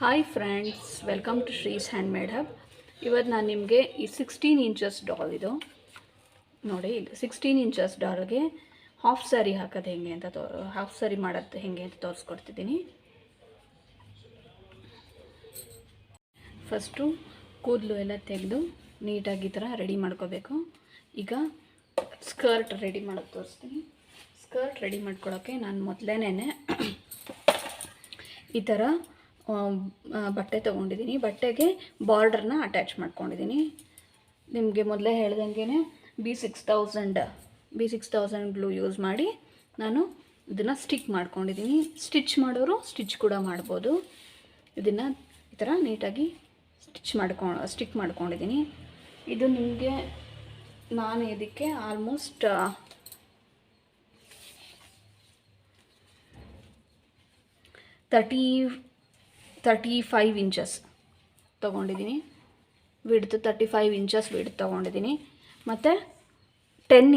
Hi friends, welcome to Shree's handmade hub. ಇವತ್ತು ನಾನು ನಿಮಗೆ ಈ 16 ಇಂಚಸ್ ಡಾಲ್ ಇದು ನೋಡಿ, ಇದು 16 ಇಂಚಸ್ ಡಾಲ್ಗೆ ಹಾಫ್ ಸ್ಯಾರಿ ಹಾಕೋದು ಹೆಂಗೆ ಅಂತ ಹಾಫ್ ಸ್ಯಾರಿ ಮಾಡೋದು ಹೆಂಗೆ ಅಂತ ತೋರಿಸ್ಕೊಡ್ತಿದ್ದೀನಿ. ಫಸ್ಟು ಕೂದಲು ಎಲ್ಲ ತೆಗೆದು ನೀಟಾಗಿ ಈ ಥರ ರೆಡಿ ಮಾಡ್ಕೋಬೇಕು. ಈಗ ಸ್ಕರ್ಟ್ ರೆಡಿ ಮಾಡೋದು ತೋರಿಸ್ತೀನಿ. ಸ್ಕರ್ಟ್ ರೆಡಿ ಮಾಡ್ಕೊಳ್ಳೋಕ್ಕೆ ನಾನು ಮೊದಲೇನೆ ಈ ಥರ ಬಟ್ಟೆ ತೊಗೊಂಡಿದ್ದೀನಿ. ಬಟ್ಟೆಗೆ ಬಾರ್ಡ್ರನ್ನ ಅಟ್ಯಾಚ್ ಮಾಡ್ಕೊಂಡಿದ್ದೀನಿ. ನಿಮಗೆ ಮೊದಲೇ ಹೇಳ್ದಂಗೆ B6000 ಗ್ಲೂ ಯೂಸ್ ಮಾಡಿ ನಾನು ಇದನ್ನು ಸ್ಟಿಕ್ ಮಾಡ್ಕೊಂಡಿದ್ದೀನಿ. ಸ್ಟಿಚ್ ಮಾಡೋರು ಸ್ಟಿಚ್ ಕೂಡ ಮಾಡ್ಬೋದು. ಇದನ್ನು ಈ ಥರ ನೀಟಾಗಿ ಸ್ಟಿಕ್ ಮಾಡ್ಕೊಂಡಿದ್ದೀನಿ. ಇದು ನಿಮಗೆ ನಾನು ಇದಕ್ಕೆ ಆಲ್ಮೋಸ್ಟ್ 35 ಇಂಚಸ್ ತೊಗೊಂಡಿದ್ದೀನಿ. ವಿಡ್ತ್ 35 ಇಂಚಸ್ ವಿಡ್ತ್ ತೊಗೊಂಡಿದ್ದೀನಿ. ಮತ್ತು 10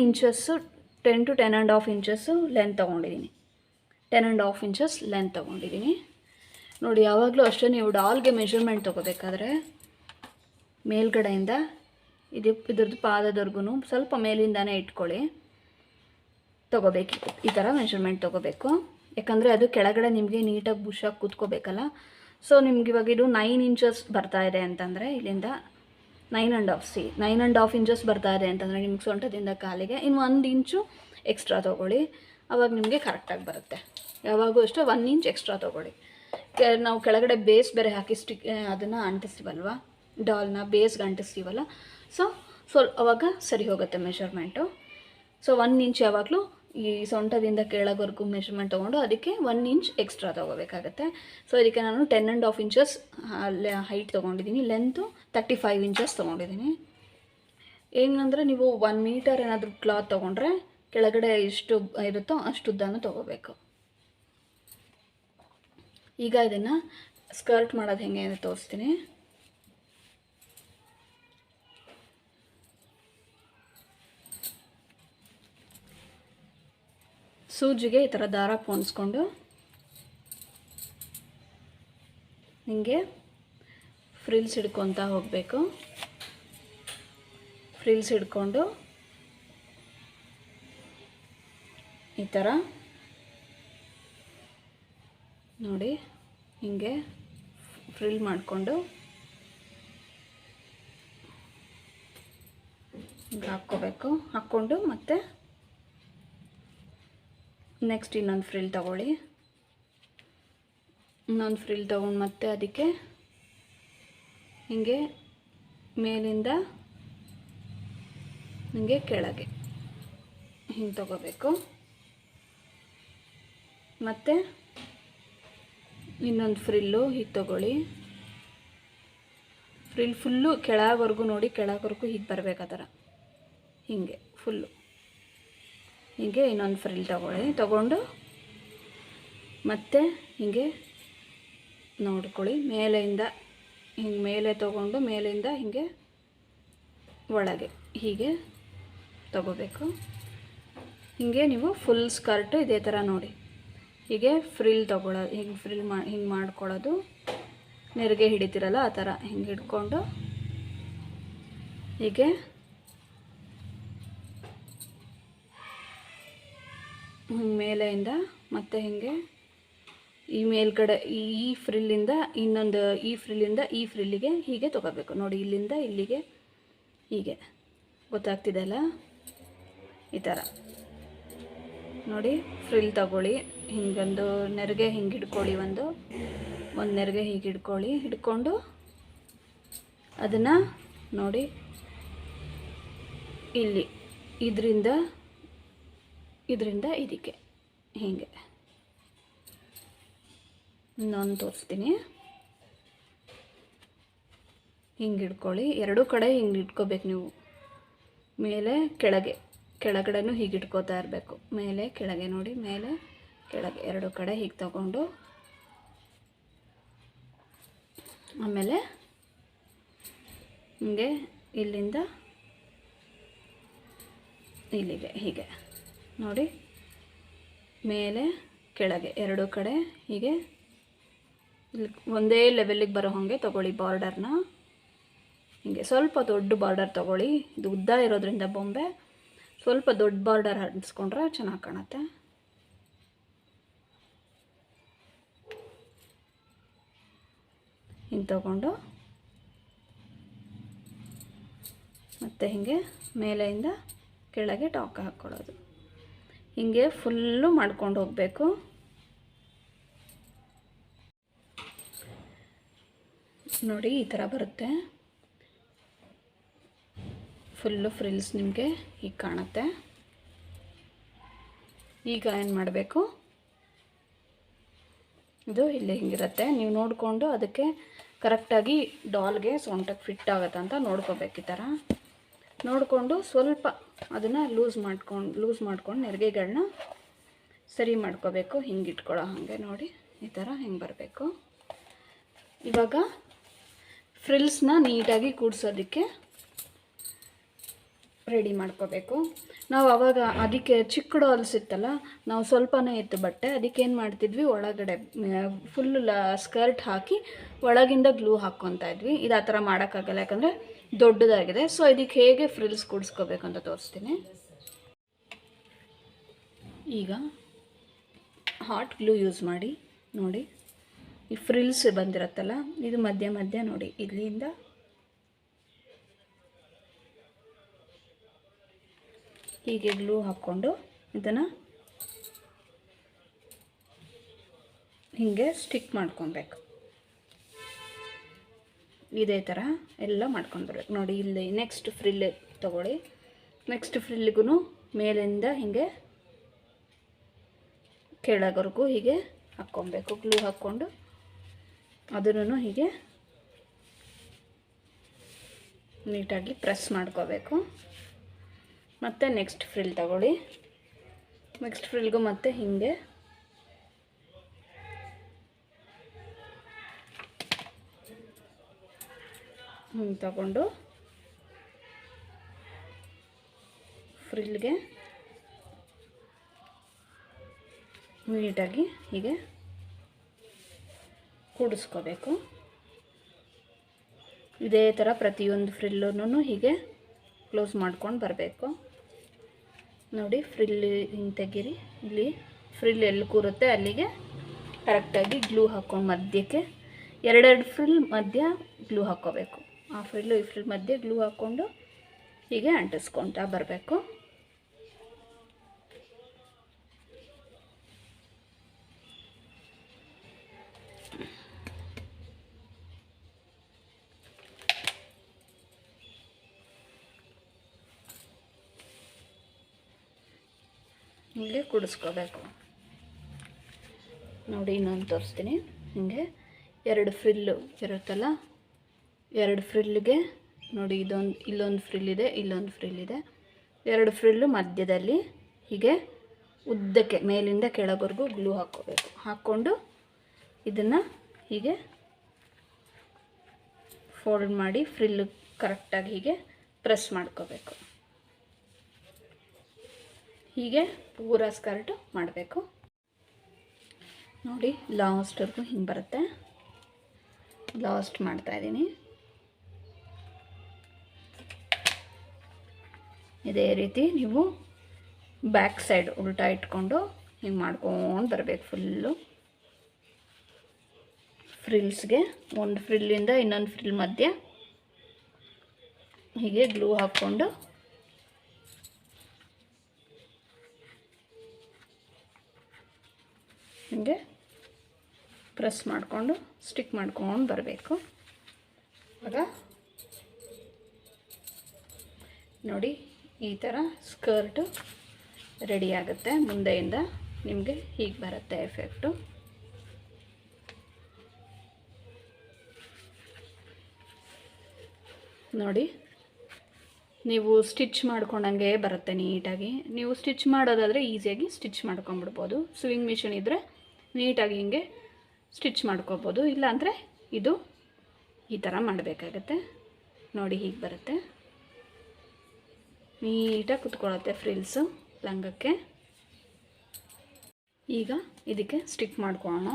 to 10.5 ಇಂಚಸ್ಸು ಲೆಂತ್ ತೊಗೊಂಡಿದ್ದೀನಿ. 10.5 ಇಂಚಸ್ ಲೆಂತ್ ತೊಗೊಂಡಿದ್ದೀನಿ. ನೋಡಿ, ಯಾವಾಗಲೂ ಅಷ್ಟೇ ನೀವು ಡಾಲ್ಗೆ ಮೆಷರ್ಮೆಂಟ್ ತೊಗೋಬೇಕಾದ್ರೆ ಮೇಲ್ಗಡೆಯಿಂದ ಇದ್ರದ್ದು ಪಾದದವರೆಗೂ ಸ್ವಲ್ಪ ಮೇಲಿಂದಾನೇ ಇಟ್ಕೊಳ್ಳಿ. ತೊಗೋಬೇಕು, ಈ ಥರ ಮೆಷರ್ಮೆಂಟ್ ತೊಗೋಬೇಕು. ಯಾಕಂದರೆ ಅದು ಕೆಳಗಡೆ ನಿಮಗೆ ನೀಟಾಗಿ ಬುಷಾಗಿ ಕೂತ್ಕೋಬೇಕಲ್ಲ. ಸೊ ನಿಮ್ಗೆ ಇವಾಗ ಇದು 9 ಇಂಚಸ್ ಬರ್ತಾಯಿದೆ ಅಂತಂದರೆ ಇಲ್ಲಿಂದ 9.5 ಇಂಚಸ್ ಬರ್ತಾಯಿದೆ ಅಂತಂದರೆ ನಿಮ್ಗೆ ಸೊಂಟದಿಂದ ಕಾಲಿಗೆ ಇನ್ನು 1 ಇಂಚು ಎಕ್ಸ್ಟ್ರಾ ತೊಗೊಳ್ಳಿ. ಆವಾಗ ನಿಮಗೆ ಕರೆಕ್ಟಾಗಿ ಬರುತ್ತೆ. ಯಾವಾಗೂ ಅಷ್ಟೇ 1 ಇಂಚ್ ಎಕ್ಸ್ಟ್ರಾ ತೊಗೊಳ್ಳಿ. ನಾವು ಕೆಳಗಡೆ ಬೇಸ್ ಬೇರೆ ಹಾಕಿ ಅದನ್ನು ಅಂಟಿಸ್ತೀವಲ್ವ, ಡಾಲ್ನ ಬೇಸ್ಗೆ ಅಂಟಿಸ್ತೀವಲ್ಲ, ಸೊ ಅವಾಗ ಸರಿ ಹೋಗುತ್ತೆ ಮೆಷರ್ಮೆಂಟು. ಸೊ 1 ಇಂಚ್ ಯಾವಾಗಲೂ ಈ ಸೊಂಟದಿಂದ ಕೆಳಗವರೆಗೂ ಮೆಷರ್ಮೆಂಟ್ ತೊಗೊಂಡು ಅದಕ್ಕೆ 1 ಇಂಚ್ ಎಕ್ಸ್ಟ್ರಾ ತೊಗೋಬೇಕಾಗತ್ತೆ. ಸೊ ಇದಕ್ಕೆ ನಾನು 10.5 ಇಂಚಸ್ ಹೈಟ್ ತೊಗೊಂಡಿದ್ದೀನಿ. ಲೆಂತು 35 ಇಂಚಸ್ ತೊಗೊಂಡಿದ್ದೀನಿ. ಏನಂದರೆ ನೀವು 1 ಮೀಟರ್ ಏನಾದರೂ ಕ್ಲಾತ್ ತೊಗೊಂಡ್ರೆ ಕೆಳಗಡೆ ಎಷ್ಟು ಇರುತ್ತೋ ಅಷ್ಟು ಉದ್ದನೂ ತೊಗೋಬೇಕು. ಈಗ ಇದನ್ನು ಸ್ಕರ್ಟ್ ಮಾಡೋದು ಹೆಂಗೆ ಅಂತ ತೋರಿಸ್ತೀನಿ. ಸೂಜಿಗೆ ಈ ಥರ ದಾರ ಪೋಣಿಸ್ಕೊಂಡು ಹಿಂಗೆ ಫ್ರಿಲ್ಸ್ ಹಿಡ್ಕೊತಾ ಹೋಗಬೇಕು. ಫ್ರಿಲ್ಸ್ ಹಿಡ್ಕೊಂಡು ಈ ಥರ ನೋಡಿ ಹಿಂಗೆ ಫ್ರಿಲ್ ಮಾಡಿಕೊಂಡು ಹಿಂಗೆ ಹಾಕ್ಕೊಂಡು ಮತ್ತೆ ನೆಕ್ಸ್ಟ್ ಇನ್ನೊಂದು ಫ್ರಿಲ್ ತೊಗೊಳ್ಳಿ. ಇನ್ನೊಂದು ಫ್ರಿಲ್ ತೊಗೊಂಡು ಮತ್ತೆ ಅದಕ್ಕೆ ಹಿಂಗೆ ಮೇಲಿಂದ ಹಿಂಗೆ ಕೆಳಗೆ ಹಿಂಗೆ ತೊಗೋಬೇಕು. ಮತ್ತು ಇನ್ನೊಂದು ಫ್ರಿಲ್ಲು ಹೀಗೆ ತೊಗೊಳ್ಳಿ. ಫ್ರಿಲ್ ಫುಲ್ಲು ಕೆಳವರೆಗೂ ನೋಡಿ, ಕೆಳವರೆಗೂ ಹೀಗೆ ಬರಬೇಕು. ಆ ಥರ ಹೀಗೆ ಫುಲ್ಲು ಹೀಗೆ ಇನ್ನೊಂದು ಫ್ರಿಲ್ ತೊಗೊಂಡು ಮತ್ತೆ ಹೀಗೆ ನೋಡ್ಕೊಳ್ಳಿ. ಮೇಲೆಯಿಂದ ಹಿಂಗೆ ಮೇಲೆ ತೊಗೊಂಡು ಮೇಲಿಂದ ಹೀಗೆ ಒಳಗೆ ಹೀಗೆ ತೊಗೋಬೇಕು. ಹೀಗೆ ನೀವು ಫುಲ್ ಸ್ಕರ್ಟು ಇದೇ ಥರ ನೋಡಿ ಹೀಗೆ ಫ್ರಿಲ್ ತೊಗೊಳ್ಳೋದು, ಹಿಂಗೆ ಮಾಡ್ಕೊಳ್ಳೋದು. ನೆರಿಗೆ ಹಿಡಿತೀರಲ್ಲ ಆ ಥರ ಹಿಂಗೆ ಹಿಡ್ಕೊಂಡು ಹೀಗೆ ಮೇಲೆಯಿಂದ ಮತ್ತೆ ಹಿಂಗೆ ಈ ಮೇಲ್ಗಡೆ ಈ ಫ್ರಿಲ್ಲಿಂದ ಈ ಫ್ರಿಲ್ಲಿಗೆ ಹೀಗೆ ತೊಗೋಬೇಕು. ನೋಡಿ, ಇಲ್ಲಿಂದ ಇಲ್ಲಿಗೆ ಹೀಗೆ ಗೊತ್ತಾಗ್ತಿದೆಯಲ್ಲ, ಈ ಥರ ನೋಡಿ ಫ್ರಿಲ್ ತಗೊಳ್ಳಿ. ಹಿಂಗೊಂದು ನೆರಿಗೆ ಹಿಂಗೆ ಹಿಡ್ಕೊಳ್ಳಿ, ಒಂದು ನೆರಿಗೆ ಹೀಗೆ ಹಿಡ್ಕೊಂಡು ಅದನ್ನು ನೋಡಿ ಇಲ್ಲಿ ಇದರಿಂದ ಇದಕ್ಕೆ ಹೀಗೆ ಇನ್ನೊಂದು ತೋರಿಸ್ತೀನಿ. ಹಿಂಗೆ ಹಿಡ್ಕೊಳ್ಳಿ. ಎರಡೂ ಕಡೆ ಹಿಂಗೆ ಇಟ್ಕೋಬೇಕು ನೀವು. ಮೇಲೆ ಕೆಳಗಡೆನೂ ಹೀಗೆ ಇಟ್ಕೋತಾ ಇರಬೇಕು. ಮೇಲೆ ಕೆಳಗೆ ನೋಡಿ, ಮೇಲೆ ಕೆಳಗೆ ಎರಡೂ ಕಡೆ ಹೀಗೆ ತಗೊಂಡು ಆಮೇಲೆ ಹಿಂಗೆ ಇಲ್ಲಿಂದ ಇಲ್ಲಿಗೆ ಹೀಗೆ ನೋಡಿ, ಮೇಲೆ ಕೆಳಗೆ ಎರಡೂ ಕಡೆ ಹೀಗೆ ಇಲ್ಲಿ ಒಂದೇ ಲೆವೆಲಿಗೆ ಬರೋ ಹಾಗೆ ತೊಗೊಳ್ಳಿ ಬಾರ್ಡರ್ನ. ಹೀಗೆ ಸ್ವಲ್ಪ ದೊಡ್ಡ ಬಾರ್ಡರ್ ತೊಗೊಳ್ಳಿ. ಇದು ಉದ್ದ ಇರೋದ್ರಿಂದ ಬೊಂಬೆ ಸ್ವಲ್ಪ ದೊಡ್ಡ ಬಾರ್ಡರ್ ಹಂಚ್ಕೊಂಡ್ರೆ ಚೆನ್ನಾಗಿ ಕಾಣುತ್ತೆ. ಹಿಂಗೆ ತಗೊಂಡು ಮತ್ತು ಹೀಗೆ ಮೇಲೆಯಿಂದ ಕೆಳಗೆ ಟಾಕ್ ಹಾಕ್ಕೊಳ್ಳೋದು. ಹೀಗೆ ಫುಲ್ಲು ಮಾಡ್ಕೊಂಡು ಹೋಗಬೇಕು. ನೋಡಿ ಈ ಥರ ಬರುತ್ತೆ. ಫುಲ್ಲು ಫ್ರಿಲ್ಸ್ ನಿಮಗೆ ಹೀಗೆ ಕಾಣುತ್ತೆ. ಈಗ ಏನು ಮಾಡಬೇಕು, ಇದು ಇಲ್ಲಿ ಹಿಂಗಿರುತ್ತೆ. ನೀವು ನೋಡಿಕೊಂಡು ಅದಕ್ಕೆ ಕರೆಕ್ಟಾಗಿ ಡಾಲ್ಗೆ ಸೊಂಟಕ್ಕೆ ಫಿಟ್ ಆಗುತ್ತೆ ಅಂತ ನೋಡ್ಕೋಬೇಕು. ಈ ಥರ ನೋಡಿಕೊಂಡು ಸ್ವಲ್ಪ ಅದನ್ನು ಲೂಸ್ ಮಾಡ್ಕೊಂಡು ನೆರಿಗೆಗಳನ್ನ ಸರಿ ಮಾಡ್ಕೋಬೇಕು. ಹಿಂಗೆ ಇಟ್ಕೊಳ್ಳೋ ಹಾಗೆ ನೋಡಿ ಈ ಥರ ಹಿಂಗೆ ಬರಬೇಕು. ಇವಾಗ ಫ್ರಿಲ್ಸ್ನ ನೀಟಾಗಿ ಕೂಡಿಸೋದಕ್ಕೆ ರೆಡಿ ಮಾಡ್ಕೋಬೇಕು. ನಾವು ಆವಾಗ ಅದಕ್ಕೆ ಚಿಕ್ಕ ಡಾಲ್ಸ್ ಇತ್ತಲ್ಲ, ನಾವು ಸ್ವಲ್ಪನೇ ಇತ್ತು ಬಟ್ಟೆ, ಅದಕ್ಕೇನು ಮಾಡ್ತಿದ್ವಿ, ಒಳಗಡೆ ಫುಲ್ ಸ್ಕರ್ಟ್ ಹಾಕಿ ಒಳಗಿಂದ ಗ್ಲೂ ಹಾಕ್ಕೊತಾ ಇದ್ವಿ. ಇದು ಆ ಥರ ಮಾಡೋಕ್ಕಾಗಲ್ಲ, ಯಾಕಂದರೆ ದೊಡ್ಡದಾಗಿದೆ. ಸೊ ಇದಕ್ಕೆ ಹೇಗೆ ಫ್ರಿಲ್ಸ್ ಕೂಡಿಸ್ಕೋಬೇಕು ಅಂತ ತೋರಿಸ್ತೀನಿ. ಈಗ ಹಾಟ್ ಗ್ಲೂ ಯೂಸ್ ಮಾಡಿ ನೋಡಿ, ಈ ಫ್ರಿಲ್ಸ್ ಬಂದಿರತ್ತಲ್ಲ, ಇದು ಮಧ್ಯ ಮಧ್ಯ ನೋಡಿ ಇಲ್ಲಿಂದ ಹೀಗೆ ಗ್ಲೂ ಹಾಕ್ಕೊಂಡು ಇದನ್ನು ಹೀಗೆ ಸ್ಟಿಕ್ ಮಾಡ್ಕೊಬೇಕು. ಇದೇ ಥರ ಎಲ್ಲ ಮಾಡ್ಕೊಂಡು ಬರ್ಬೇಕು ನೋಡಿ. ಇಲ್ಲಿ ನೆಕ್ಸ್ಟ್ ಫ್ರಿಲ್ ತೊಗೊಳ್ಳಿ. ನೆಕ್ಸ್ಟ್ ಫ್ರಿಲ್ಗೂ ಮೇಲಿಂದ ಹೀಗೆ ಕೆಳಗವರೆಗೂ ಹೀಗೆ ಹಾಕ್ಕೊಬೇಕು. ಗ್ಲೂ ಹಾಕ್ಕೊಂಡು ಅದನ್ನು ಹೀಗೆ ನೀಟಾಗಿ ಪ್ರೆಸ್ ಮಾಡ್ಕೋಬೇಕು. ಮತ್ತು ನೆಕ್ಸ್ಟ್ ಫ್ರಿಲ್ ತಗೊಳ್ಳಿ. ನೆಕ್ಸ್ಟ್ ಫ್ರಿಲ್ಗೂ ಮತ್ತೆ ಹೀಗೆ ತಗೊಂಡು ಫ್ರಿಲ್ಗೆ ನೀಟಾಗಿ ಹೀಗೆ ಕೂಡಿಸ್ಕೋಬೇಕು. ಇದೇ ಥರ ಪ್ರತಿಯೊಂದು ಫ್ರಿಲ್ಲೂ ಹೀಗೆ ಕ್ಲೋಸ್ ಮಾಡ್ಕೊಂಡು ಬರಬೇಕು. ನೋಡಿ ಫ್ರಿಲ್ ಹಿಂಗೆ ತೆಗೀರಿ. ಇಲ್ಲಿ ಫ್ರಿಲ್ ಎಲ್ಲಿ ಕೂರುತ್ತೆ ಅಲ್ಲಿಗೆ ಕರೆಕ್ಟಾಗಿ ಗ್ಲೂ ಹಾಕ್ಕೊಂಡು ಮಧ್ಯಕ್ಕೆ ಎರಡೆರಡು ಫ್ರಿಲ್ ಮಧ್ಯ ಗ್ಲೂ ಹಾಕ್ಕೋಬೇಕು. ಆ ಫ್ರಿಲ್ಲು ಈ ಫ್ರಿಲ್ ಮಧ್ಯೆ ಗ್ಲೂ ಹಾಕ್ಕೊಂಡು ಹೀಗೆ ಅಂಟಿಸ್ಕೊತಾ ಬರಬೇಕು. ಹೀಗೆ ಕೂಡಿಸ್ಕೋಬೇಕು. ನೋಡಿ ಇನ್ನೊಂದು ತೋರಿಸ್ತೀನಿ. ಹೀಗೆ ಎರಡು ಫ್ರಿಲ್ಲು ಇರುತ್ತಲ್ಲ, ಎರಡು ಫ್ರಿಲ್ಗೆ ನೋಡಿ ಇಲ್ಲೊಂದು ಫ್ರಿಲ್ ಇದೆ, ಇಲ್ಲೊಂದು ಫ್ರಿಲ್ ಇದೆ. ಎರಡು ಫ್ರಿಲ್ಲು ಮಧ್ಯದಲ್ಲಿ ಹೀಗೆ ಉದ್ದಕ್ಕೆ ಮೇಲಿಂದ ಕೆಳಗವರೆಗೂ ಗ್ಲೂ ಹಾಕ್ಕೋಬೇಕು. ಹಾಕ್ಕೊಂಡು ಇದನ್ನು ಹೀಗೆ ಫೋಲ್ಡ್ ಮಾಡಿ ಫ್ರಿಲ್ಲು ಕರೆಕ್ಟಾಗಿ ಹೀಗೆ ಪ್ರೆಸ್ ಮಾಡ್ಕೋಬೇಕು. ಹೀಗೆ ಪೂರ ಸ್ಕರ್ಟು ಮಾಡಬೇಕು. ನೋಡಿ ಲಾಸ್ಟ್ವರೆಗೂ ಹಿಂಗೆ ಬರುತ್ತೆ. ಲಾಸ್ಟ್ ಮಾಡ್ತಾಯಿದ್ದೀನಿ. ಇದೇ ರೀತಿ ನೀವು ಬ್ಯಾಕ್ ಸೈಡ್ ಉಲ್ಟಾ ಇಟ್ಕೊಂಡು ಹಿಂಗೆ ಮಾಡ್ಕೊಂಡು ಬರಬೇಕು. ಫುಲ್ಲು ಫ್ರಿಲ್ಸ್ಗೆ ಒಂದು ಫ್ರಿಲ್ಲಿಂದ ಇನ್ನೊಂದು ಫ್ರಿಲ್ ಮಧ್ಯೆ ಹೀಗೆ ಗ್ಲೂ ಹಾಕ್ಕೊಂಡು ಹಿಂಗೆ ಪ್ರೆಸ್ ಮಾಡಿಕೊಂಡು ಸ್ಟಿಕ್ ಮಾಡ್ಕೊಂಡು ಬರಬೇಕು. ಆಗ ನೋಡಿ ಈ ಥರ ಸ್ಕರ್ಟು ರೆಡಿ ಆಗುತ್ತೆ. ಮುಂದೆಯಿಂದ ನಿಮಗೆ ಹೀಗೆ ಬರುತ್ತೆ ಎಫೆಕ್ಟು. ನೋಡಿ ನೀವು ಸ್ಟಿಚ್ ಮಾಡ್ಕೊಂಡಂಗೆ ಬರುತ್ತೆ ನೀಟಾಗಿ. ನೀವು ಸ್ಟಿಚ್ ಮಾಡೋದಾದರೆ ಈಸಿಯಾಗಿ ಸ್ಟಿಚ್ ಮಾಡ್ಕೊಂಬಿಡ್ಬೋದು. ಸ್ವಿಂಗ್ ಮಿಷಿನ್ ಇದ್ದರೆ ನೀಟಾಗಿ ಹಿಂಗೆ ಸ್ಟಿಚ್ ಮಾಡ್ಕೋಬೋದು. ಇಲ್ಲಾಂದರೆ ಇದು ಈ ಥರ ಮಾಡಬೇಕಾಗತ್ತೆ. ನೋಡಿ ಹೀಗೆ ಬರುತ್ತೆ. ನೀಟಾಗಿ ಕುತ್ಕೊಳ್ಳುತ್ತೆ ಫ್ರಿಲ್ಸು ಲಂಗಕ್ಕೆ. ಈಗ ಇದಕ್ಕೆ ಸ್ಟಿಕ್ ಮಾಡ್ಕೊಳ್ಳೋಣ.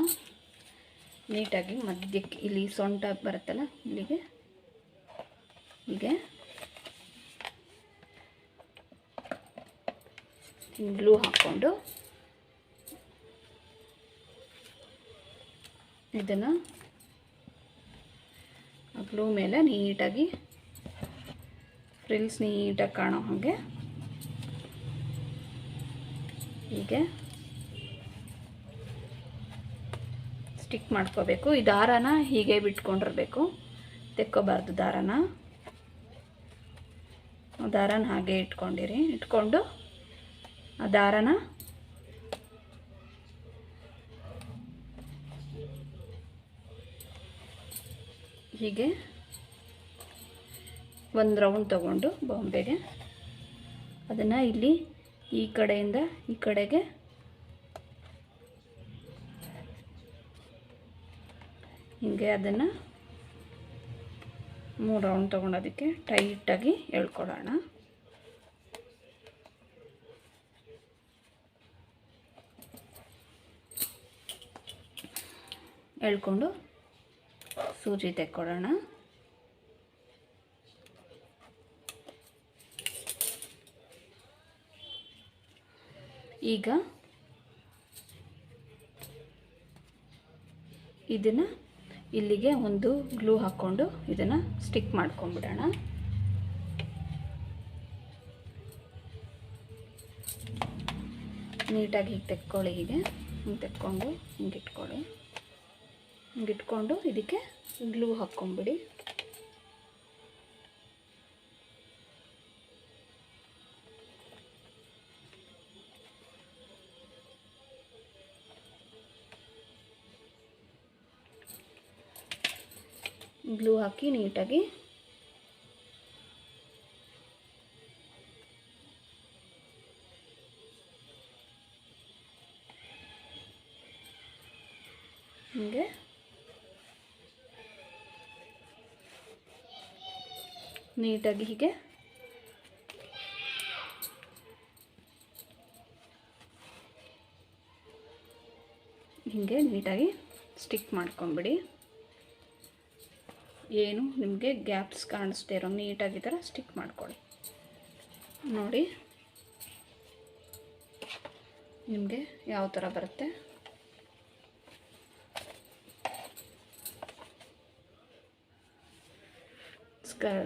ನೀಟಾಗಿ ಮಧ್ಯಕ್ಕೆ ಇಲ್ಲಿ ಸೊಂಟ ಬರುತ್ತಲ್ಲ ಇಲ್ಲಿಗೆ ಹೀಗೆ ಗ್ಲೂ ಹಾಕ್ಕೊಂಡು ಇದನ್ನು ಗ್ಲೂ ಮೇಲೆ ನೀಟಾಗಿ ಫ್ರಿಲ್ಸ್ ನೀಟಾಗಿ ಕಾಣೋ ಹಾಗೆ ಹೀಗೆ ಸ್ಟಿಕ್ ಮಾಡ್ಕೋಬೇಕು. ಈ ದಾರನ ಹೀಗೆ ಬಿಟ್ಕೊಂಡಿರಬೇಕು, ತೆಕ್ಕೋಬಾರ್ದು ದಾರನ ಹಾಗೆ ಇಟ್ಕೊಂಡು ಆ ದಾರನ ಹೀಗೆ ಒಂದು ರೌಂಡ್ ತಗೊಂಡು ಬಾಂಬೆಗೆ ಅದನ್ನು ಇಲ್ಲಿ ಈ ಕಡೆಯಿಂದ ಈ ಕಡೆಗೆ ಹೀಗೆ ಅದನ್ನು 3 ರೌಂಡ್ ತೊಗೊಂಡೋದಕ್ಕೆ ಟೈಟಾಗಿ ಎಳ್ಕೊಳ್ಳೋಣ. ಎಳ್ಕೊಂಡು ಸೂಜಿ ತೆಕ್ಕೊಳ್ಳೋಣ. ಈಗ ಇದನ್ನು ಇಲ್ಲಿಗೆ ಒಂದು ಗ್ಲೂ ಹಾಕ್ಕೊಂಡು ಇದನ್ನು ಸ್ಟಿಕ್ ಮಾಡ್ಕೊಂಬಿಡೋಣ. ನೀಟಾಗಿ ಹೀಗೆ ತೆಕ್ಕೊಳ್ಳಿ. ಹಿಂಗೆ ತೆಕ್ಕೊಂಡು ಹಿಂಗಿಟ್ಕೊಂಡು ಇದಕ್ಕೆ ಗ್ಲೂ ಹಾಕ್ಕೊಂಬಿಡಿ. ಗ್ಲೂ ಹಾಕಿ ನೀಟಾಗಿ ಹಿಂಗೆ ನೀಟಾಗಿ ಹೀಗೆ ನೀಟಾಗಿ ಸ್ಟಿಕ್ ಮಾಡ್ಕೊಂಬಿಡಿ. ಏನು ನಿಮಗೆ ಗ್ಯಾಪ್ಸ್ ಕಾಣಿಸ್ದೇ ಇರೋ ನೀಟಾಗಿ ಥರ ಸ್ಟಿಕ್ ಮಾಡ್ಕೊಳ್ಳಿ. ನೋಡಿ ನಿಮಗೆ ಯಾವ ಥರ ಬರುತ್ತೆ.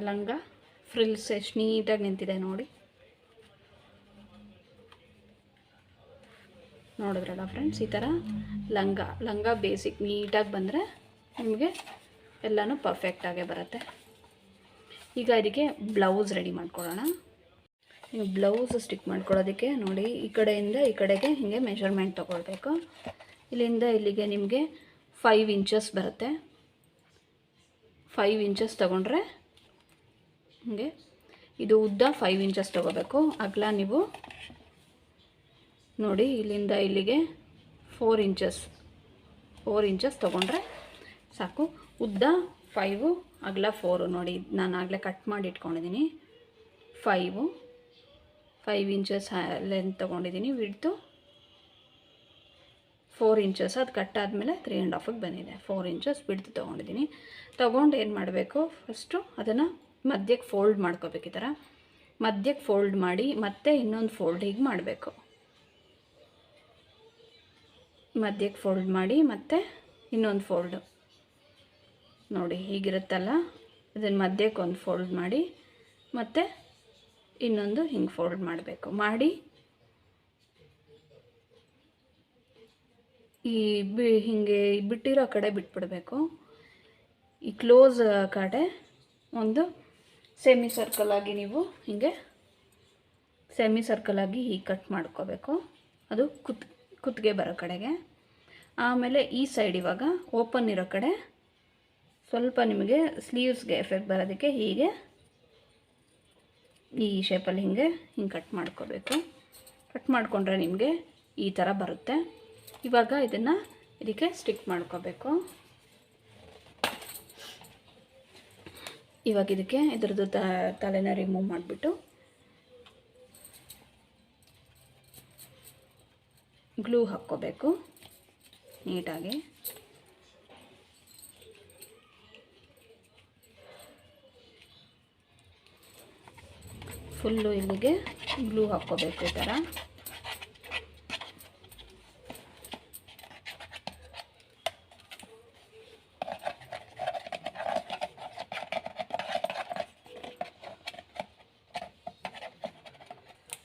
ಲಂಗ ಫ್ರಿಲ್ಸ್ ಎಷ್ಟು ನೀಟಾಗಿ ನಿಂತಿದೆ ನೋಡಿ. ನೋಡಿದ್ರಲ್ಲ ಫ್ರೆಂಡ್ಸ್, ಈ ಥರ ಲಂಗ ಬೇಸಿಕ್ ನೀಟಾಗಿ ಬಂದರೆ ನಿಮಗೆ ಎಲ್ಲನೂ ಪರ್ಫೆಕ್ಟಾಗೇ ಬರುತ್ತೆ. ಈಗ ಇದಕ್ಕೆ ಬ್ಲೌಸ್ ರೆಡಿ ಮಾಡ್ಕೊಳ್ಳೋಣ. ನೀವು ಬ್ಲೌಸ್ ಸ್ಟಿಕ್ ಮಾಡ್ಕೊಳ್ಳೋದಕ್ಕೆ ನೋಡಿ, ಈ ಕಡೆಯಿಂದ ಈ ಕಡೆಗೆ ಹೀಗೆ ಮೆಷರ್ಮೆಂಟ್ ತೊಗೊಳ್ಬೇಕು. ಇಲ್ಲಿಂದ ಇಲ್ಲಿಗೆ ನಿಮಗೆ 5 ಇಂಚಸ್ ಬರುತ್ತೆ. 5 ಇಂಚಸ್ ತೊಗೊಂಡ್ರೆ ಹೀಗೆ ಇದು ಉದ್ದ 5 ಇಂಚಸ್ ತೊಗೋಬೇಕು. ಅಗಲ ನೀವು ನೋಡಿ ಇಲ್ಲಿಂದ ಇಲ್ಲಿಗೆ 4 ಇಂಚಸ್ ತೊಗೊಂಡ್ರೆ ಸಾಕು. ಉದ್ದ 5, ಅಗಲ 4 ನೋಡಿ. ನಾನು ಆಗಲೇ ಕಟ್ ಮಾಡಿ ಇಟ್ಕೊಂಡಿದ್ದೀನಿ. 5 ಇಂಚಸ್ ಲೆಂತ್ ತೊಗೊಂಡಿದ್ದೀನಿ. Width 4 inches. ಅದು ಕಟ್ ಆದಮೇಲೆ 3.5ಗೆ ಬಂದಿದೆ. 4 ಇಂಚಸ್ ಬಿಡ್ತು ತೊಗೊಂಡಿದ್ದೀನಿ. ತೊಗೊಂಡು ಏನು ಮಾಡಬೇಕು, ಫಸ್ಟು ಅದನ್ನು ಮಧ್ಯಕ್ಕೆ ಫೋಲ್ಡ್ ಮಾಡ್ಕೋಬೇಕು. ಈ ಥರ ಮಧ್ಯಕ್ಕೆ ಫೋಲ್ಡ್ ಮಾಡಿ ಮತ್ತೆ ಇನ್ನೊಂದು ಫೋಲ್ಡ್ ಹೀಗೆ ಮಾಡಬೇಕು. ಮಧ್ಯಕ್ಕೆ ಫೋಲ್ಡ್ ಮಾಡಿ ಮತ್ತೆ ಇನ್ನೊಂದು ಫೋಲ್ಡು ನೋಡಿ ಹೀಗಿರುತ್ತಲ್ಲ, ಅದನ್ನು ಮಧ್ಯಕ್ಕೆ ಒಂದು ಫೋಲ್ಡ್ ಮಾಡಿ ಮತ್ತು ಇನ್ನೊಂದು ಹಿಂಗೆ ಫೋಲ್ಡ್ ಮಾಡಬೇಕು. ಮಾಡಿ ಈ ಹೀಗೆ ಬಿಟ್ಟಿರೋ ಕಡೆ ಬಿಟ್ಬಿಡಬೇಕು. ಈ ಕ್ಲೋಸ್ ಕಡೆ ಒಂದು ಸೆಮಿ ಸರ್ಕಲಾಗಿ ನೀವು ಹೀಗೆ ಸೆಮಿ ಸರ್ಕಲಾಗಿ ಹೀಗೆ ಕಟ್ ಮಾಡ್ಕೋಬೇಕು. ಅದು ಕುತ್ತಿಗೆ ಬರೋ ಕಡೆಗೆ. ಆಮೇಲೆ ಈ ಸೈಡ್ ಇವಾಗ ಓಪನ್ ಇರೋ ಕಡೆ ಸ್ವಲ್ಪ ನಿಮಗೆ ಸ್ಲೀವ್ಸ್ಗೆ ಎಫೆಕ್ಟ್ ಬರೋದಕ್ಕೆ ಹೀಗೆ ಈ ಶೇಪಲ್ಲಿ ಹಿಂಗೆ ಕಟ್ ಮಾಡ್ಕೋಬೇಕು. ಕಟ್ ಮಾಡಿಕೊಂಡ್ರೆ ನಿಮಗೆ ಈ ಥರ ಬರುತ್ತೆ. ಇವಾಗ ಇದನ್ನು ಇದಕ್ಕೆ ಸ್ಟಿಕ್ ಮಾಡ್ಕೋಬೇಕು. ಇವಾಗ ಇದಕ್ಕೆ ಇದ್ರದ್ದು ತಲೆನ ರಿಮೂವ್ ಮಾಡಿಬಿಟ್ಟು ಗ್ಲೂ ಹಾಕ್ಕೋಬೇಕು ನೀಟಾಗಿ. ಫುಲ್ಲು ಇಲ್ಲಿಗೆ ಗ್ಲೂ ಹಾಕ್ಕೋಬೇಕು ಈ ಥರ.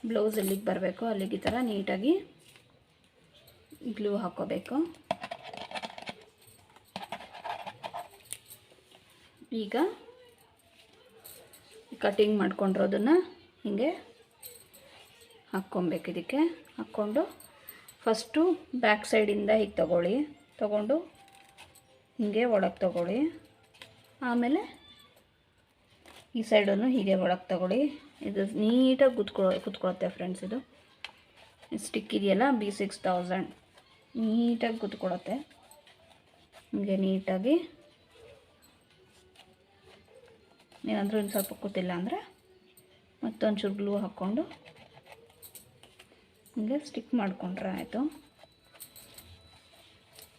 ಬ್ಲೌಸ್ ಎಲ್ಲಿಗೆ ಬರಬೇಕು ಅಲ್ಲಿಗೆ ಈ ಥರ ನೀಟಾಗಿ ಗ್ಲೂ ಹಾಕ್ಕೋಬೇಕು. ಈಗ ಕಟಿಂಗ್ ಮಾಡ್ಕೊಂಡಿರೋದನ್ನು ಹೀಗೆ ಹಾಕ್ಕೊಬೇಕು. ಇದಕ್ಕೆ ಹಾಕ್ಕೊಂಡು ಫಸ್ಟು ಬ್ಯಾಕ್ ಸೈಡಿಂದ ಹೀಗೆ ತಗೊಂಡು ಹೀಗೆ ಒಳಗೆ ತಗೊಳ್ಳಿ. ಆಮೇಲೆ ಈ ಸೈಡನ್ನು ಹೀಗೆ ಒಳಗೆ ತಗೊಳ್ಳಿ. ಇದು ನೀಟಾಗಿ ಕುತ್ಕೊಳ್ಳುತ್ತೆ ಫ್ರೆಂಡ್ಸ್. ಇದು ಸ್ಟಿಕ್ ಇದೆಯಲ್ಲ B6000 ನೀಟಾಗಿ ಕುತ್ಕೊಳ್ಳುತ್ತೆ. ಹೀಗೆ ನೀಟಾಗಿ ಏನಾದರೂ ಇನ್ನು ಸ್ವಲ್ಪ ಕೂತಿಲ್ಲ ಅಂದರೆ ಮತ್ತೊಂಚೂರು ಗ್ಲೂ ಹಾಕ್ಕೊಂಡು ಹೀಗೆ ಸ್ಟಿಕ್ ಮಾಡಿಕೊಂಡ್ರೆ ಆಯಿತು.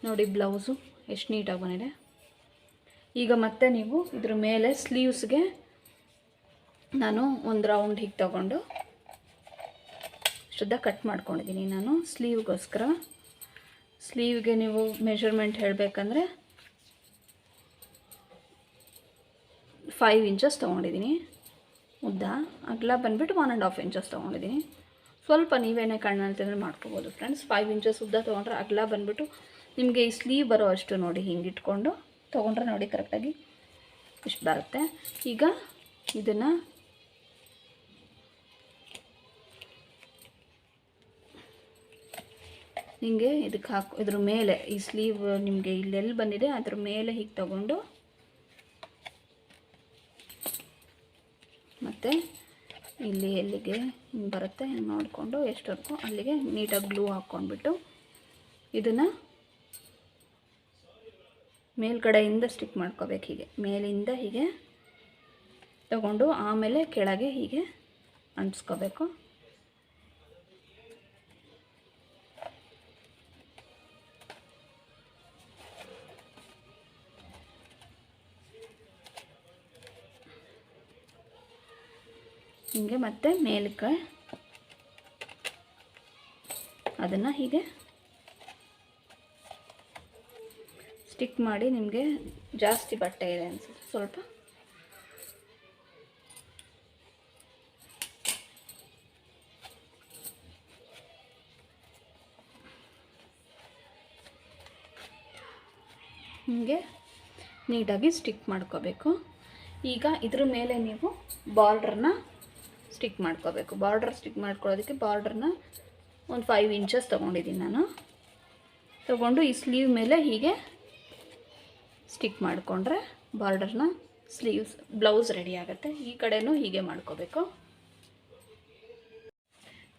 ನೋಡಿ ಬ್ಲೌಸು ಎಷ್ಟು ನೀಟಾಗಿ ಬಂದಿದೆ. ಈಗ ಮತ್ತೆ ನೀವು ಇದ್ರ ಮೇಲೆ ಸ್ಲೀವ್ಸ್ಗೆ ನಾನು ಒಂದು ರೌಂಡ್ ಹೀಗೆ ತಗೊಂಡು ಶುದ್ಧ ಕಟ್ ಮಾಡ್ಕೊಂಡಿದ್ದೀನಿ ನಾನು ಸ್ಲೀವ್ಗೋಸ್ಕರ. ಸ್ಲೀವ್ಗೆ ನೀವು ಮೆಷರ್ಮೆಂಟ್ ಹೇಳಬೇಕಂದ್ರೆ 5 ಇಂಚಸ್ ತೊಗೊಂಡಿದ್ದೀನಿ ಉದ್ದ. ಅಗಲ ಬಂದುಬಿಟ್ಟು 1.5 ಇಂಚಸ್ ತೊಗೊಂಡಿದ್ದೀನಿ. ಸ್ವಲ್ಪ ನೀವೇನೇ ಕಣ್ಣಲ್ಲಿ ತಂದರೆ ಮಾಡ್ಕೋಬೋದು ಫ್ರೆಂಡ್ಸ್. 5 ಇಂಚಸ್ ಉದ್ದ ತೊಗೊಂಡ್ರೆ ಅಗಲ ಬಂದುಬಿಟ್ಟು ನಿಮಗೆ ಈ ಸ್ಲೀವ್ ಬರೋ ಅಷ್ಟು ನೋಡಿ ಹಿಂಗೆ ಇಟ್ಕೊಂಡು ತೊಗೊಂಡ್ರೆ ನೋಡಿ ಕರೆಕ್ಟಾಗಿ ಇಷ್ಟು ಬರುತ್ತೆ. ಈಗ ಇದನ್ನು ಹಿಂಗೆ ಇದಕ್ಕೆ ಇದ್ರ ಮೇಲೆ ಈ ಸ್ಲೀವ್ ನಿಮಗೆ ಇಲ್ಲೆಲ್ಲಿ ಬಂದಿದೆ ಅದ್ರ ಮೇಲೆ ಹೀಗೆ ತಗೊಂಡು ಮತ್ತು ಇಲ್ಲಿ ಎಲ್ಲಿಗೆ ಹಿಂಗೆ ಬರುತ್ತೆ ಹಿಂಗೆ ನೋಡಿಕೊಂಡು ಎಷ್ಟೊತ್ತು ಅಲ್ಲಿಗೆ ನೀಟಾಗಿ ಗ್ಲೂ ಹಾಕ್ಕೊಂಡ್ಬಿಟ್ಟು ಇದನ್ನು ಮೇಲ್ಗಡೆಯಿಂದ ಸ್ಟಿಕ್ ಮಾಡ್ಕೋಬೇಕು. ಹೀಗೆ ಮೇಲಿಂದ ಹೀಗೆ ತಗೊಂಡು ಆಮೇಲೆ ಕೆಳಗೆ ಹೀಗೆ ಅಂಟಿಸ್ಕೋಬೇಕು. ಹಿಂಗೆ ಮತ್ತೆ ಮೇಲಕ್ಕೆ ಅದನ್ನು ಹೀಗೆ ಸ್ಟಿಕ್ ಮಾಡಿ. ನಿಮಗೆ ಜಾಸ್ತಿ ಬಟ್ಟೆ ಇದೆ ಅನಿಸುತ್ತೆ ಸ್ವಲ್ಪ ಹಿಂಗೆ ನೀಟಾಗಿ ಸ್ಟಿಕ್ ಮಾಡ್ಕೋಬೇಕು. ಈಗ ಇದ್ರ ಮೇಲೆ ನೀವು ಬಾರ್ಡ್ರನ್ನ ಸ್ಟಿಕ್ ಮಾಡ್ಕೋಬೇಕು. ಬಾರ್ಡರ್ ಸ್ಟಿಕ್ ಮಾಡ್ಕೊಳ್ಳೋದಕ್ಕೆ ಬಾರ್ಡ್ರನ್ನ ಒಂದು 5 ಇಂಚಸ್ ತೊಗೊಂಡಿದ್ದೀನಿ ನಾನು. ತೊಗೊಂಡು ಈ ಸ್ಲೀವ್ ಮೇಲೆ ಹೀಗೆ ಸ್ಟಿಕ್ ಮಾಡಿಕೊಂಡ್ರೆ ಬಾರ್ಡರ್ನ ಸ್ಲೀವ್ಸ್ ಬ್ಲೌಸ್ ರೆಡಿ ಆಗುತ್ತೆ. ಈ ಕಡೆನೂ ಹೀಗೆ ಮಾಡ್ಕೋಬೇಕು.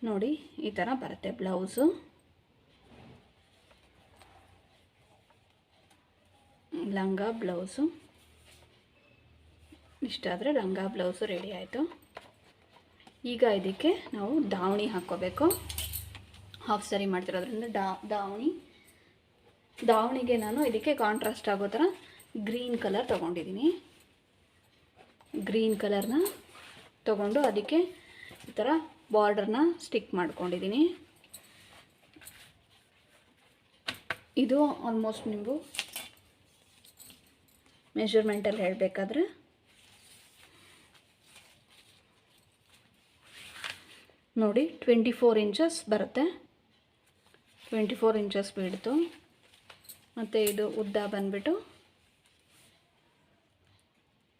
ನೋಡಿ ಈ ಥರ ಬರುತ್ತೆ ಬ್ಲೌಸು. ಲಂಗ ಬ್ಲೌಸು ಇಷ್ಟಾದರೆ ಲಂಗ ಬ್ಲೌಸು ರೆಡಿ ಆಯಿತು. ಈಗ ಇದಕ್ಕೆ ನಾವು ದಾವಣಿ ಹಾಕ್ಕೋಬೇಕು. ಹಾಫ್ ಸ್ಯಾರಿ ಮಾಡ್ತಿರೋದ್ರಿಂದ ದಾವಣಿಗೆ ನಾನು ಇದಕ್ಕೆ ಕಾಂಟ್ರಾಸ್ಟ್ ಆಗೋ ಥರ ಗ್ರೀನ್ ಕಲರ್ ತೊಗೊಂಡಿದ್ದೀನಿ. ಗ್ರೀನ್ ಕಲರ್ನ ತೊಗೊಂಡು ಅದಕ್ಕೆ ಈ ಥರ ಬಾರ್ಡರ್ನ ಸ್ಟಿಕ್ ಮಾಡ್ಕೊಂಡಿದ್ದೀನಿ. ಇದು ಆಲ್ಮೋಸ್ಟ್ ನೀವು ಮೆಷರ್ಮೆಂಟಲ್ಲಿ ಹೇಳಬೇಕಾದ್ರೆ ನೋಡಿ 24 ಇಂಚಸ್ ಬರುತ್ತೆ. 24 ಇಂಚಸ್ ಬಿಡ್ತು. ಮತ್ತು ಇದು ಉದ್ದ ಬಂದುಬಿಟ್ಟು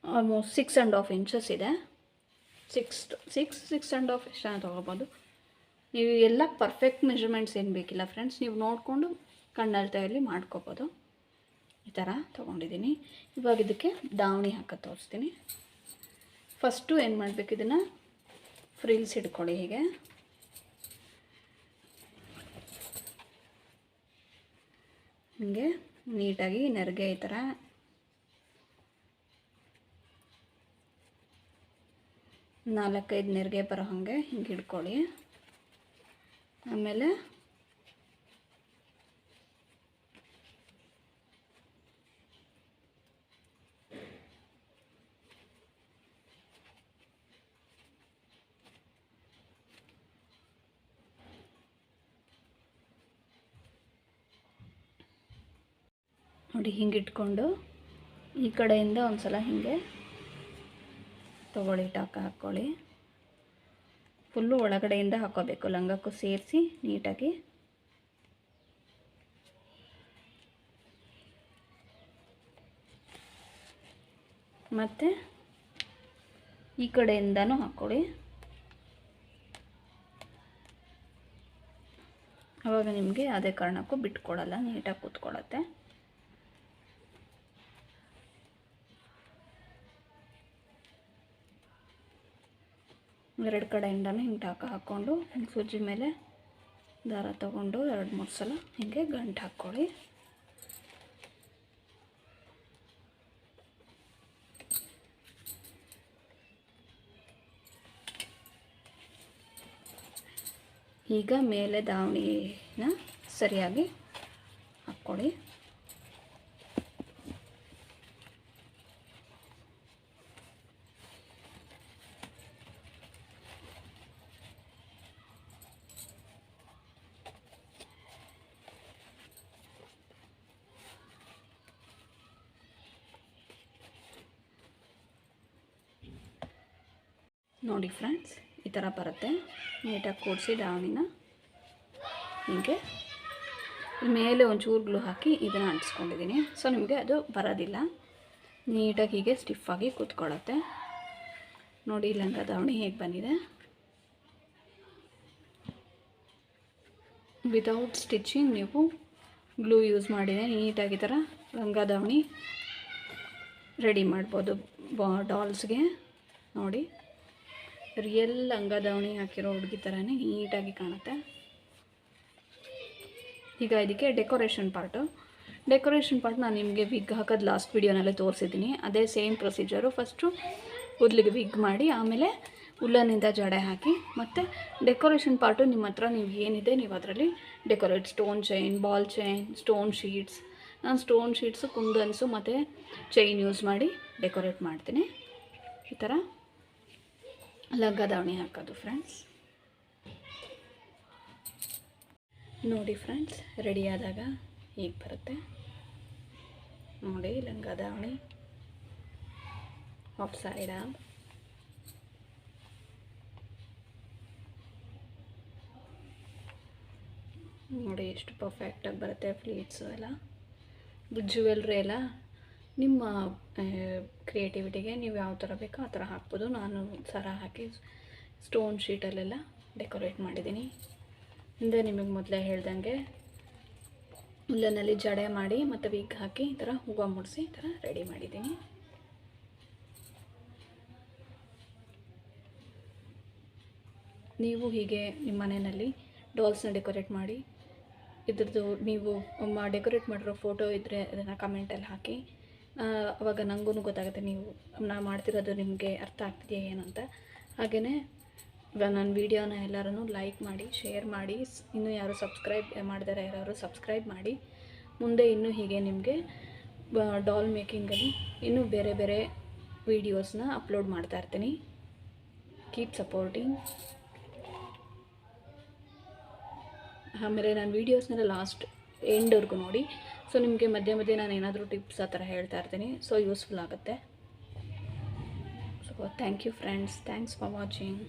ಆಲ್ಮೋಸ್ಟ್ 6.5 ಇಂಚಸ್ ಇದೆ. 6.5 ಎಷ್ಟು ತೊಗೋಬೋದು ನೀವು. ಎಲ್ಲ ಪರ್ಫೆಕ್ಟ್ ಮೆಷರ್ಮೆಂಟ್ಸ್ ಏನು ಬೇಕಿಲ್ಲ ಫ್ರೆಂಡ್ಸ್. ನೀವು ನೋಡಿಕೊಂಡು ಕಣ್ಣಳ್ತೆಯಲ್ಲಿ ಮಾಡ್ಕೋಬೋದು. ಈ ಥರ ತೊಗೊಂಡಿದ್ದೀನಿ. ಇವಾಗ ಇದಕ್ಕೆ ದಾವಣಿ ಹಾಕೋದು ತೋರಿಸ್ತೀನಿ. ಫಸ್ಟು ಏನು ಮಾಡಬೇಕು, ಇದನ್ನು ಫ್ರಿಲ್ಸ್ ಹಿಡ್ಕೊಳ್ಳಿ. ಹೀಗೆ ಹಿಂಗೆ ನೀಟಾಗಿ ನೆರಿಗೆ ಈ ಥರ ನಾಲ್ಕೈದು ನೆರಿಗೆ ಬರೋ ಹಾಗೆ ಹಿಂಗೆ ಹಿಡ್ಕೊಳ್ಳಿ. ಆಮೇಲೆ ನೋಡಿ ಹಿಂಗೆ ಇಟ್ಕೊಂಡು ಈ ಕಡೆಯಿಂದ ಒಂದು ಸಲ ಹೀಗೆ ತೊಗೊಳ್ಳಿ, ಟಾಕ ಹಾಕ್ಕೊಳ್ಳಿ. ಫುಲ್ಲು ಒಳಗಡೆಯಿಂದ ಹಾಕೋಬೇಕು, ಲಂಗಕ್ಕೂ ಸೇರಿಸಿ ನೀಟಾಗಿ. ಮತ್ತು ಈ ಕಡೆಯಿಂದನೂ ಹಾಕ್ಕೊಳ್ಳಿ. ಆವಾಗ ನಿಮಗೆ ಅದೇ ಕಾರಣಕ್ಕೂ ಬಿಟ್ಕೊಡಲ್ಲ, ನೀಟಾಗಿ ಕೂತ್ಕೊಳ್ಳುತ್ತೆ. ಎರಡು ಕಡೆಯಿಂದನೂ ಹಿಂಗೆ ಟಾಕ ಹಾಕ್ಕೊಂಡು ಸೂಜಿ ಮೇಲೆ ದಾರ ತಗೊಂಡು 2-3 ಸಲ ಹಿಂಗೆ ಗಂಟು ಹಾಕ್ಕೊಳ್ಳಿ. ಈಗ ಮೇಲೆ ದಾವಣಿನ ಸರಿಯಾಗಿ ಹಾಕ್ಕೊಳ್ಳಿ. ನೋಡಿ ಫ್ರೆಂಡ್ಸ್, ಈ ಥರ ಬರುತ್ತೆ. ನೀಟಾಗಿ ಕೂಡಿಸಿ ದಾವಣಿನ ಹೀಗೆ ಮೇಲೆ ಒಂಚೂರು ಗ್ಲೂ ಹಾಕಿ ಇದನ್ನು ಅಂಟಿಸ್ಕೊಂಡಿದ್ದೀನಿ. ಸೊ ನಿಮಗೆ ಅದು ಬರೋದಿಲ್ಲ, ನೀಟಾಗಿ ಹೀಗೆ ಸ್ಟಿಫಾಗಿ ಕೂತ್ಕೊಳ್ಳುತ್ತೆ. ನೋಡಿ ಲಂಗ ದಾವಣಿ ಹೇಗೆ ಬಂದಿದೆ. ವಿತೌಟ್ ಸ್ಟಿಚಿಂಗ್ ನೀವು ಗ್ಲೂ ಯೂಸ್ ಮಾಡಿದೆ ನೀಟಾಗಿ ಈ ಥರ ಲಂಗ ದಾವಣಿ ರೆಡಿ ಮಾಡ್ಬೋದು ಡಾಲ್ಸ್ಗೆ. ನೋಡಿ ರಿಯಲ್ ಲಂಗ ದಾವಣಿ ಹಾಕಿರೋ ಹುಡುಗಿ ಥರನೇ ನೀಟಾಗಿ ಕಾಣುತ್ತೆ. ಈಗ ಇದಕ್ಕೆ ಡೆಕೋರೇಷನ್ ಪಾರ್ಟ್ ನಾನು ನಿಮಗೆ ವಿಗ್ ಹಾಕೋದು ಲಾಸ್ಟ್ ವೀಡಿಯೋನಲ್ಲೇ ತೋರಿಸಿದ್ದೀನಿ. ಅದೇ ಸೇಮ್ ಪ್ರೊಸೀಜರು. ಫಸ್ಟು ಕೂದಲಿಗೆ ವಿಗ್ ಮಾಡಿ ಆಮೇಲೆ ಉಲ್ಲನಿಂದ ಜಡೆ ಹಾಕಿ, ಮತ್ತು ಡೆಕೋರೇಷನ್ ಪಾರ್ಟು ನಿಮ್ಮ ಹತ್ರ ನೀವು ಏನಿದೆ ನೀವು ಅದರಲ್ಲಿ decorate. Stone chain, ball chain, stone sheets. ನಾನು ಸ್ಟೋನ್ ಶೀಟ್ಸು, ಕುಂದನ್ಸು ಮತ್ತು ಚೈನ್ ಯೂಸ್ ಮಾಡಿ ಡೆಕೋರೇಟ್ ಮಾಡ್ತೀನಿ. ಈ ಥರ ಲಂಗ ದಾವಣಿ ಹಾಕೋದು ಫ್ರೆಂಡ್ಸ್. ನೋಡಿ ಫ್ರೆಂಡ್ಸ್, ರೆಡಿ ಆದಾಗ ಹೀಗೆ ಬರುತ್ತೆ. ನೋಡಿ ಲಂಗ ದಾವಣಿ ಆಫ್ ಸೈಡ್. ನೋಡಿ ಎಷ್ಟು ಪರ್ಫೆಕ್ಟಾಗಿ ಬರುತ್ತೆ. ಫ್ಲೀಟ್ಸು ಎಲ್ಲ, ಜ್ಯುವೆಲ್ರಿ ಎಲ್ಲ ನಿಮ್ಮ ಕ್ರಿಯೇಟಿವಿಟಿಗೆ ನೀವು ಯಾವ ಥರ ಬೇಕೋ ಆ ಥರ ಹಾಕ್ಬೋದು. ನಾನು ಸರ ಹಾಕಿ ಸ್ಟೋನ್ ಶೀಟಲ್ಲೆಲ್ಲ ಡೆಕೋರೇಟ್ ಮಾಡಿದ್ದೀನಿ. ಹಿಂದೆ ನಿಮಗೆ ಮೊದಲೇ ಹೇಳ್ದಂಗೆ ಉಲ್ಲನಲ್ಲಿ ಜಡೆ ಮಾಡಿ ಮತ್ತು ವಿಗ್ ಹಾಕಿ ಈ ಥರ ಹೂವು ಮುಡಿಸಿ ಈ ಥರ ರೆಡಿ ಮಾಡಿದ್ದೀನಿ. ನೀವು ಹೀಗೆ ನಿಮ್ಮ ಮನೆಯಲ್ಲಿ ಡಾಲ್ಸ್ನ ಡೆಕೋರೇಟ್ ಮಾಡಿ, ಇದ್ರದ್ದು ನೀವು ಡೆಕೋರೇಟ್ ಮಾಡಿರೋ ಫೋಟೋ ಇದ್ದರೆ ಅದನ್ನು ಕಮೆಂಟಲ್ಲಿ ಹಾಕಿ. ಆವಾಗ ನನಗೂ ಗೊತ್ತಾಗುತ್ತೆ ನೀವು ನಾ ಮಾಡ್ತಿರೋದು ನಿಮಗೆ ಅರ್ಥ ಆಗ್ತಿದೆಯಾ ಏನಂತ. ಹಾಗೆಯೇ ನನ್ನ ವೀಡಿಯೋನ ಎಲ್ಲರೂ ಲೈಕ್ ಮಾಡಿ, ಶೇರ್ ಮಾಡಿ. ಇನ್ನೂ ಯಾರು ಸಬ್ಸ್ಕ್ರೈಬ್ ಮಾಡಿದಾರೆ ಯಾರು ಸಬ್ಸ್ಕ್ರೈಬ್ ಮಾಡಿ. ಮುಂದೆ ಇನ್ನೂ ಹೀಗೆ ನಿಮಗೆ ಡಾಲ್ ಮೇಕಿಂಗಲ್ಲಿ ಇನ್ನೂ ಬೇರೆ ಬೇರೆ ವೀಡಿಯೋಸ್ನ ಅಪ್ಲೋಡ್ ಮಾಡ್ತಾ ಇರ್ತೀನಿ. Keep supporting. ಆಮೇಲೆ ನಾನು ವೀಡಿಯೋಸ್ನೆಲ್ಲ ಲಾಸ್ಟ್ ಎಂಡ್ವರೆಗೂ ನೋಡಿ. ಸೊ ನಿಮಗೆ ಮಧ್ಯೆ ಮಧ್ಯೆ ನಾನು ಏನಾದರೂ ಟಿಪ್ಸ್ ಆ ಥರ ಹೇಳ್ತಾ ಇರ್ತೀನಿ. ಸೊ ಯೂಸ್ಫುಲ್ ಆಗುತ್ತೆ. So thank you friends, thanks for watching.